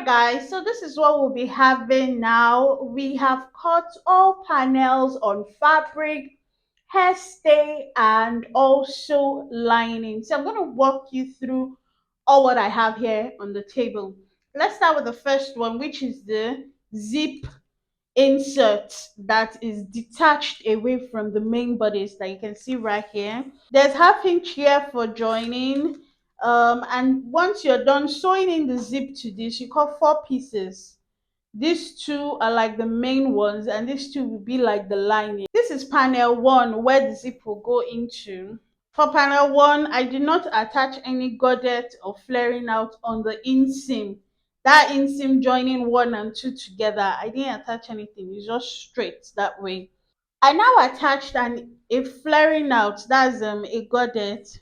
guys, so this is what we'll be having now. We have cut all panels on fabric, hairstay, and also lining. So I'm going to walk you through all what I have here on the table. Let's start with the first one, which is the zip insert that is detached away from the main bodice that you can see right here. There's half inch here for joining. And once you're done sewing in the zip to this, you cut four pieces. These two are like the main ones, and these two will be like the lining. This is panel one where the zip will go into. For panel one, I did not attach any godet or flaring out on the inseam. That inseam joining one and two together, I didn't attach anything. It's just straight that way. I now attached a flaring out, that's a godet,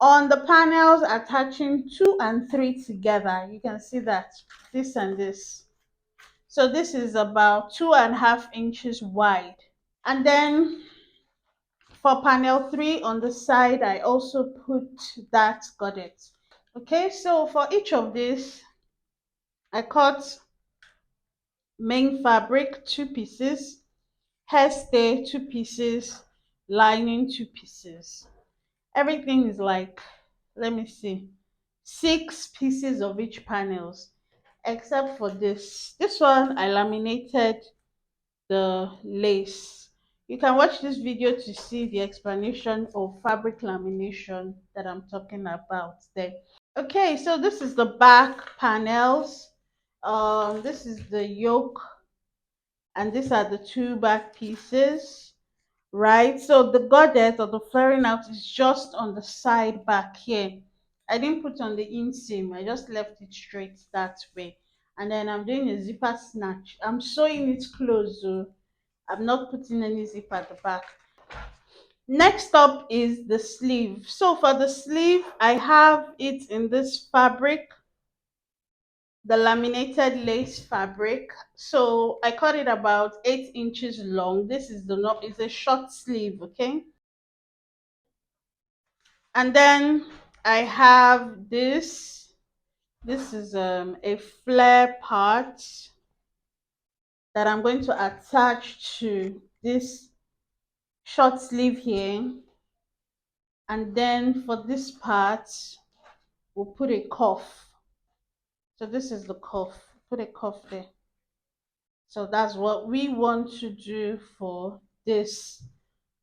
on the panels attaching two and three together. You can see that, this and this. So this is about 2.5 inches wide. And then for panel 3 on the side, I also put that godet. Okay, so for each of these, I cut main fabric 2 pieces, hairstay 2 pieces, lining 2 pieces. Everything is like, let me see, 6 pieces of each panels, except for this one I laminated the lace. You can watch this video to see the explanation of fabric lamination that I'm talking about there. Okay, so this is the back panels. This is the yoke, and these are the two back pieces, right? So the goddess or the flaring out is just on the side back here. I didn't put on the inseam, I just left it straight that way. And then I'm doing a zipper snatch. I'm sewing it close, so I'm not putting any zip at the back. Next up is the sleeve. So for the sleeve, I have it in this fabric, the laminated lace fabric. So I cut it about 8 inches long. This is the not, it's a short sleeve, okay? And then I have this is a flare part that I'm going to attach to this short sleeve here. And then for this part, we'll put a cuff. So this is the cuff, put a cuff there. So that's what we want to do for this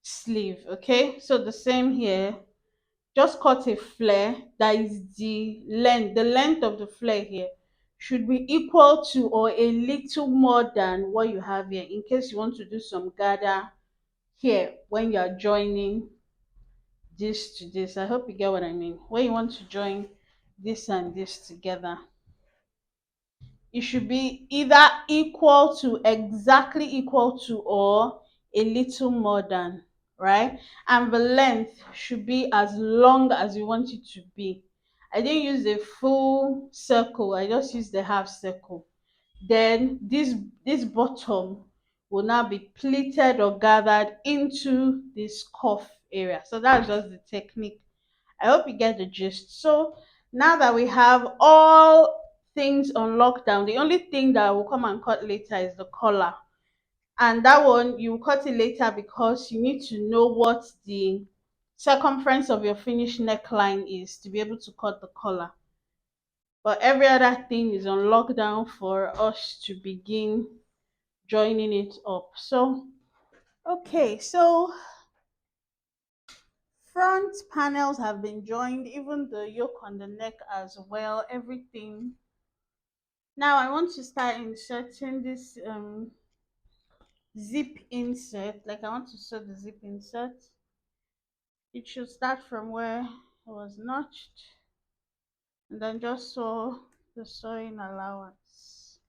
sleeve. Okay, so the same here, just cut a flare that is the length of the flare here should be equal to or a little more than what you have here, in case you want to do some gather here when you are joining this to this. I hope you get what I mean. When you want to join this and this together, it should be either equal to, exactly equal to, or a little more than, right? And the length should be as long as you want it to be. I didn't use a full circle, I just used the half circle. Then this bottom will now be pleated or gathered into this cuff area. So that's just the technique. I hope you get the gist. So now that we have all things on lockdown, the only thing that will come and cut later is the collar. And that one you cut it later because you need to know what the circumference of your finished neckline is to be able to cut the collar. But every other thing is on lockdown for us to begin joining it up. So okay, so front panels have been joined, even the yoke on the neck as well, everything. Now I want to start inserting this zip insert. Like I want to sew the zip insert. It should start from where it was notched, and then just sew the sewing allowance.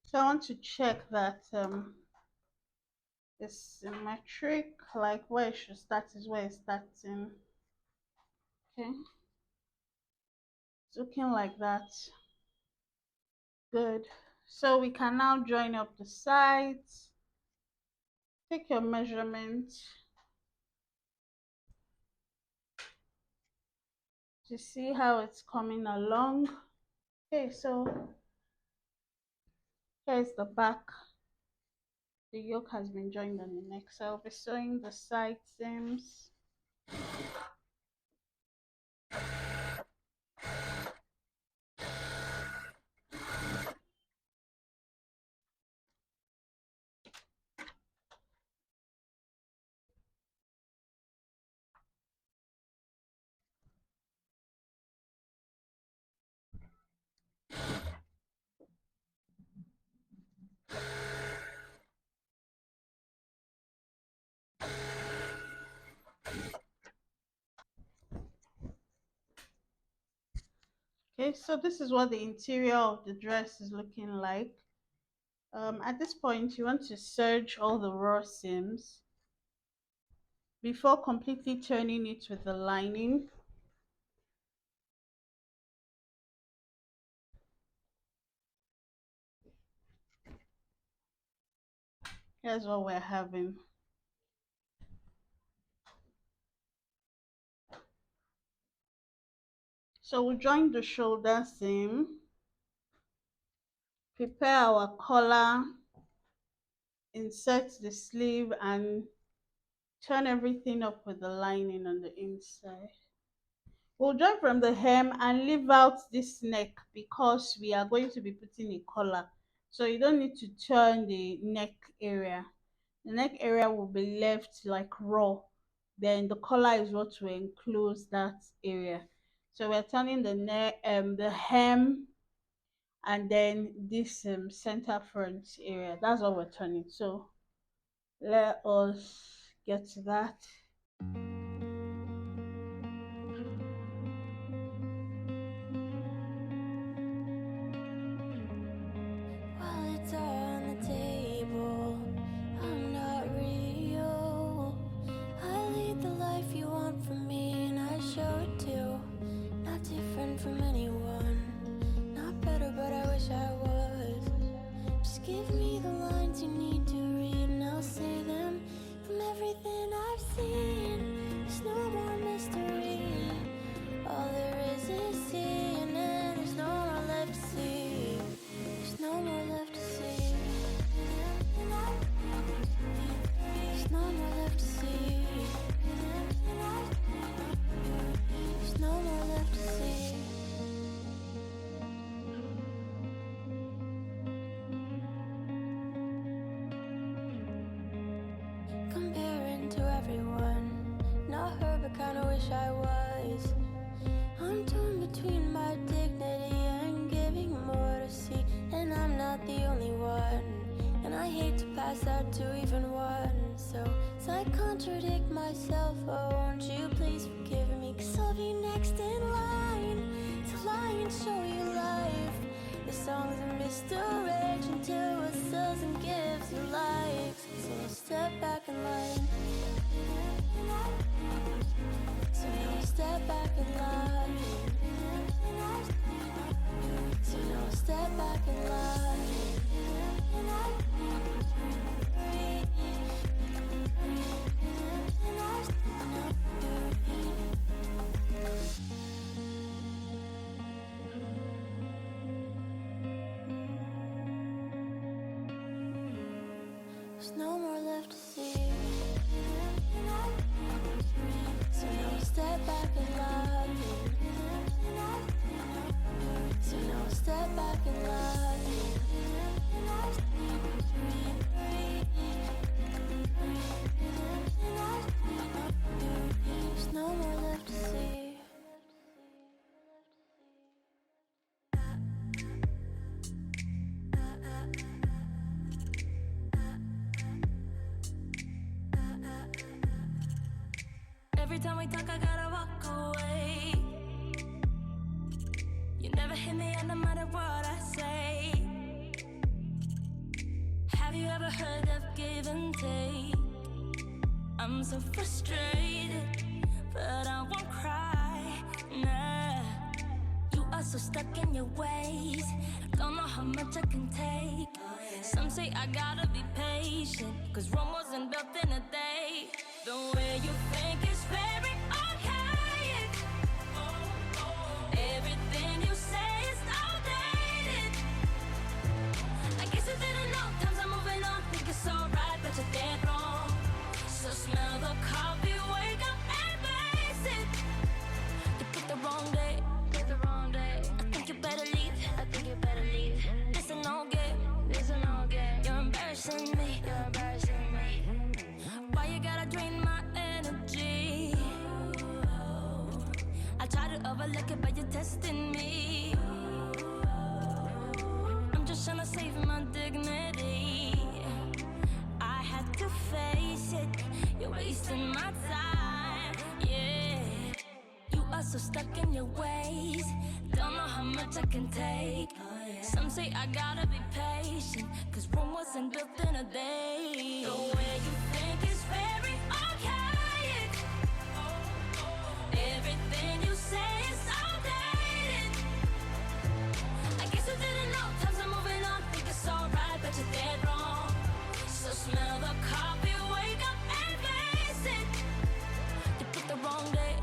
So I want to check that it's symmetric, like where it should start is where it's starting. Okay, it's looking like that. Good. So we can now join up the sides. Take your measurement to see how it's coming along. Okay, so here's the back. The yoke has been joined on the neck, so I'll be sewing the side seams. Okay, so this is what the interior of the dress is looking like. At this point, you want to serge all the raw seams before completely turning it with the lining. Here's what we're having. So we'll join the shoulder seam, prepare our collar, insert the sleeve, and turn everything up with the lining on the inside. We'll join from the hem and leave out this neck because we are going to be putting a collar. So you don't need to turn the neck area. The neck area will be left like raw. Then the collar is what will enclose that area. So we're turning the hem, and then this center front area. That's what we're turning. So let us get to that. While it's all on the table, I'm not real. I lead the life you want from me, and I show it too. Not different from anyone, not better, but I wish I was. Just give me the lines you need to read, and I'll say them from everything I've seen. There's no more mystery. All there is seeing, and there's no more left to see. There's no more left to see. There's no more left to see. There's no more left to see. Comparing to everyone, not her, but kinda wish I was. I'm torn between my dignity and giving more to see, and I'm not the only one, and I hate to pass out to even one. So I contradict myself. Oh, won't you please forgive me, 'cause I'll be next in line to lie and show you life. The song's a misdirection to what sells and gives you life. So step back in line. So now step back in line. So now step back in line. There's no more left to see. So now step back in line. So now step back in line. There's no more left to see. Every time we talk, I gotta walk away. You never hit me up no matter what I say. Have you ever heard of give and take? I'm so frustrated, but I won't cry. Nah, you are so stuck in your ways. Don't know how much I can take. Some say I gotta be patient, cause Rome wasn't built in a day. The way you think is very archaic. Everything you say is outdated. I guess you didn't know, times are moving on. Think it's alright, but you're dead wrong. So smell the coffee, wake up and face it. You picked the wrong day. I think you better leave. This ain't no game. You're embarrassing me. Why you gotta drain my energy? I try to overlook it, but you're testing me. I'm just tryna save my dignity. I had to face it. You're wasting my time. Yeah. You are so stuck in your ways. Don't know how much I can take. Some say I gotta be patient, cause Rome wasn't built in a day. The way you think is very archaic. Everything you say is outdated. I guess you didn't know, times are moving on. Think it's alright, but you're dead wrong. So smell the coffee, wake up and face it. You picked the wrong day.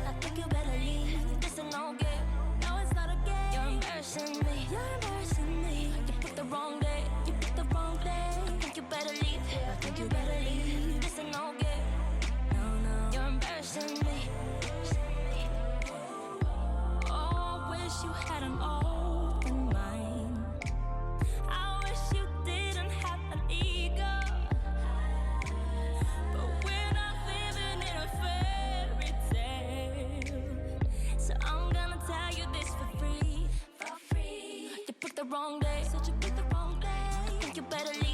I think you better leave. This ain't no game. No, it's not a game. You're embarrassing me. You picked the wrong day. I think you better leave. This ain't no game. No, you're embarrassing me. Oh, I wish you had an open mind. I wish you didn't have an ego. But we're not living in a fairy tale. So I'm gonna tell you this for free. You picked the wrong day. I think you better leave.